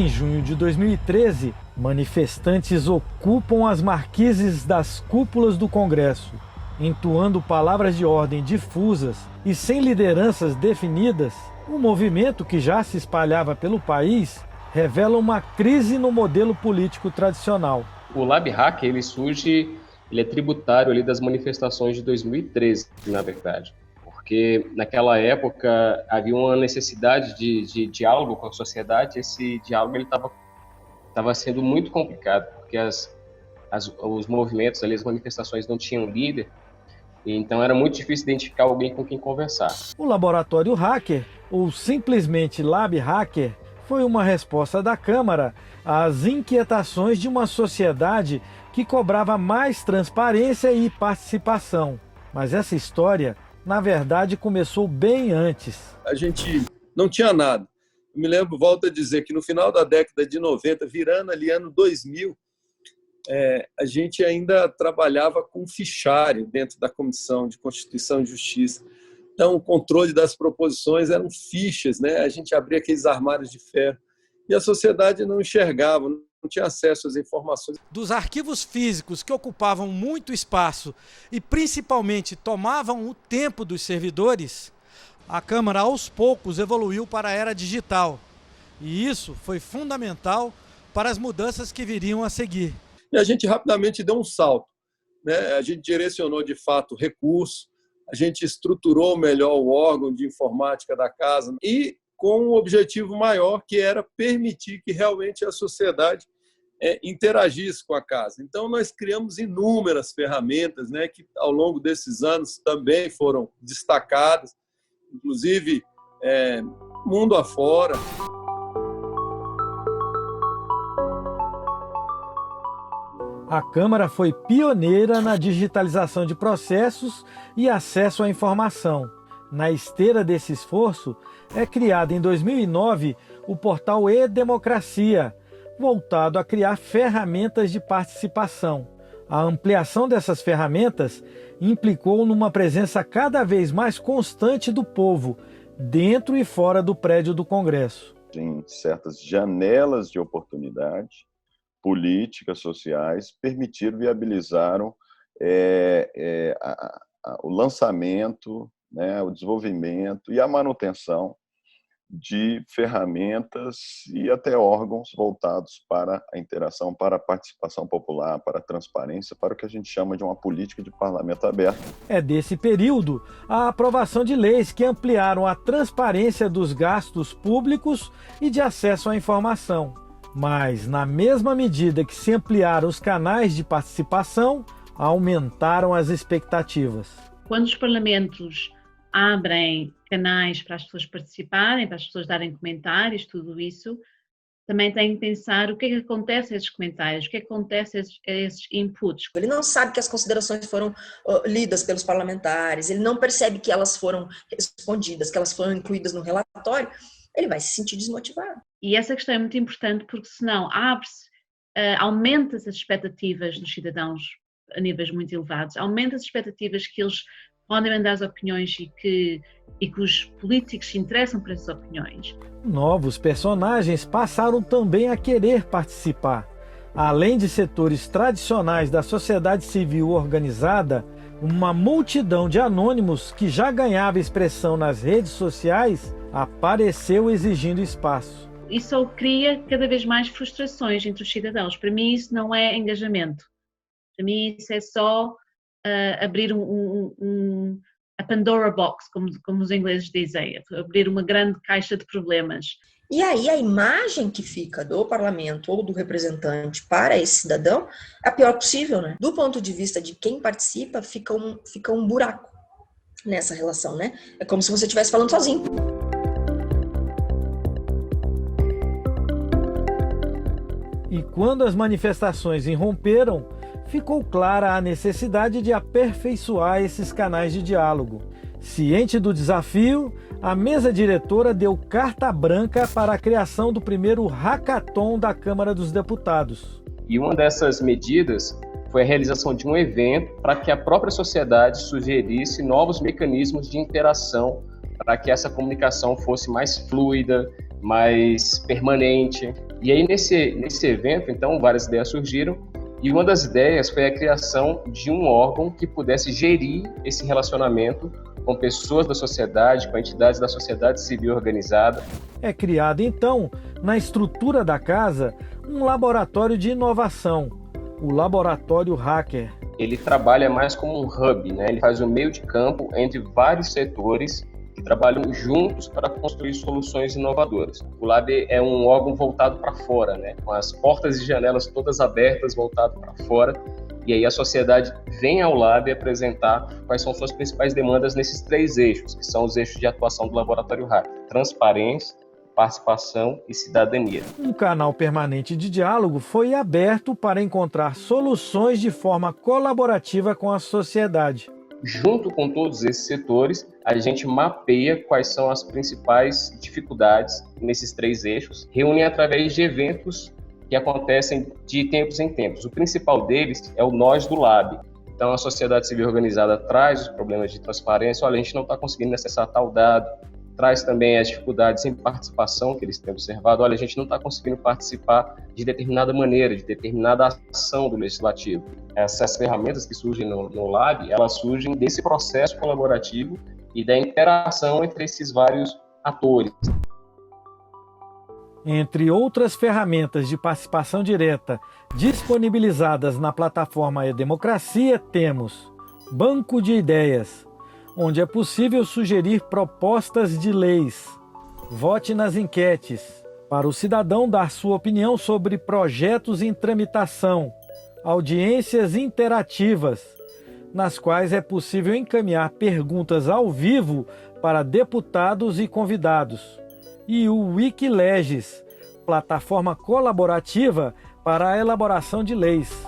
Em junho de 2013, manifestantes ocupam as marquises das cúpulas do Congresso, entoando palavras de ordem difusas e sem lideranças definidas. O movimento, que já se espalhava pelo país, revela uma crise no modelo político tradicional. O Lab Hacker, ele é tributário ali das manifestações de 2013, na verdade. Porque naquela época havia uma necessidade de diálogo com a sociedade. Esse diálogo estava sendo muito complicado, porque os movimentos ali, as manifestações não tinham líder, então era muito difícil identificar alguém com quem conversar. O Laboratório Hacker, ou simplesmente Lab Hacker, foi uma resposta da Câmara às inquietações de uma sociedade que cobrava mais transparência e participação. Mas essa história, na verdade, começou bem antes. A gente não tinha nada. Eu me lembro, volto a dizer, que no final da década de 90, virando ali ano 2000, a gente ainda trabalhava com fichário dentro da Comissão de Constituição e Justiça. Então, o controle das proposições eram fichas, né? A gente abria aqueles armários de ferro e a sociedade não enxergava, não tinha acesso às informações. Dos arquivos físicos que ocupavam muito espaço e principalmente tomavam o tempo dos servidores, a Câmara aos poucos evoluiu para a era digital. E isso foi fundamental para as mudanças que viriam a seguir. E a gente rapidamente deu um salto, né? A gente direcionou de fato recursos, a gente estruturou melhor o órgão de informática da casa e com um objetivo maior, que era permitir que realmente a sociedade interagisse com a casa. Então, nós criamos inúmeras ferramentas, né, que ao longo desses anos também foram destacadas, inclusive mundo afora. A Câmara foi pioneira na digitalização de processos e acesso à informação. Na esteira desse esforço, é criado em 2009 o portal E-Democracia, voltado a criar ferramentas de participação. A ampliação dessas ferramentas implicou numa presença cada vez mais constante do povo, dentro e fora do prédio do Congresso. Em certas janelas de oportunidade, políticas sociais viabilizaram o lançamento, né, o desenvolvimento e a manutenção de ferramentas e até órgãos voltados para a interação, para a participação popular, para a transparência, para o que a gente chama de uma política de parlamento aberto. É desse período a aprovação de leis que ampliaram a transparência dos gastos públicos e de acesso à informação. Mas, na mesma medida que se ampliaram os canais de participação, aumentaram as expectativas. Quando os parlamentos abrem canais para as pessoas participarem, para as pessoas darem comentários, tudo isso, também têm que pensar o que é que acontece a esses comentários, o que é que acontece a esses inputs. Ele não sabe que as considerações foram lidas pelos parlamentares, ele não percebe que elas foram respondidas, que elas foram incluídas no relatório, ele vai se sentir desmotivado. E essa questão é muito importante porque senão aumenta-se as expectativas dos cidadãos a níveis muito elevados, aumenta as expectativas que eles podem mandar as opiniões e que os políticos se interessam por essas opiniões. Novos personagens passaram também a querer participar. Além de setores tradicionais da sociedade civil organizada, uma multidão de anônimos que já ganhava expressão nas redes sociais apareceu exigindo espaço. Isso cria cada vez mais frustrações entre os cidadãos. Para mim isso não é engajamento. Para mim isso é só abrir a Pandora Box, como os ingleses dizem, abrir uma grande caixa de problemas. E aí a imagem que fica do parlamento ou do representante para esse cidadão é a pior possível, né? Do ponto de vista de quem participa, fica um buraco nessa relação, né? É como se você estivesse falando sozinho. E quando as manifestações irromperam, ficou clara a necessidade de aperfeiçoar esses canais de diálogo. Ciente do desafio, a mesa diretora deu carta branca para a criação do primeiro hackathon da Câmara dos Deputados. E uma dessas medidas foi a realização de um evento para que a própria sociedade sugerisse novos mecanismos de interação para que essa comunicação fosse mais fluida, mais permanente. E aí, nesse evento, então, várias ideias surgiram, e uma das ideias foi a criação de um órgão que pudesse gerir esse relacionamento com pessoas da sociedade, com entidades da sociedade civil organizada. É criado, então, na estrutura da casa, um laboratório de inovação, o Laboratório Hacker. Ele trabalha mais como um hub, né? Ele faz um meio de campo entre vários setores que trabalham juntos para construir soluções inovadoras. O Lab é um órgão voltado para fora, né? Com as portas e janelas todas abertas, voltado para fora, e aí a sociedade vem ao Lab apresentar quais são suas principais demandas nesses 3 eixos, que são os eixos de atuação do Laboratório Hacker: transparência, participação e cidadania. Um canal permanente de diálogo foi aberto para encontrar soluções de forma colaborativa com a sociedade. Junto com todos esses setores, a gente mapeia quais são as principais dificuldades nesses 3 eixos, reúne através de eventos que acontecem de tempos em tempos. O principal deles é o Nós do Lab. Então, a sociedade civil organizada traz os problemas de transparência. Olha, a gente não está conseguindo acessar tal dado. Traz também as dificuldades em participação que eles têm observado. Olha, a gente não está conseguindo participar de determinada maneira, de determinada ação do legislativo. Essas ferramentas que surgem no Lab, elas surgem desse processo colaborativo e da interação entre esses vários atores. Entre outras ferramentas de participação direta disponibilizadas na plataforma E-Democracia, temos Banco de Ideias, onde é possível sugerir propostas de leis. Vote nas enquetes, para o cidadão dar sua opinião sobre projetos em tramitação. Audiências interativas, nas quais é possível encaminhar perguntas ao vivo para deputados e convidados. E o Wikileges, plataforma colaborativa para a elaboração de leis.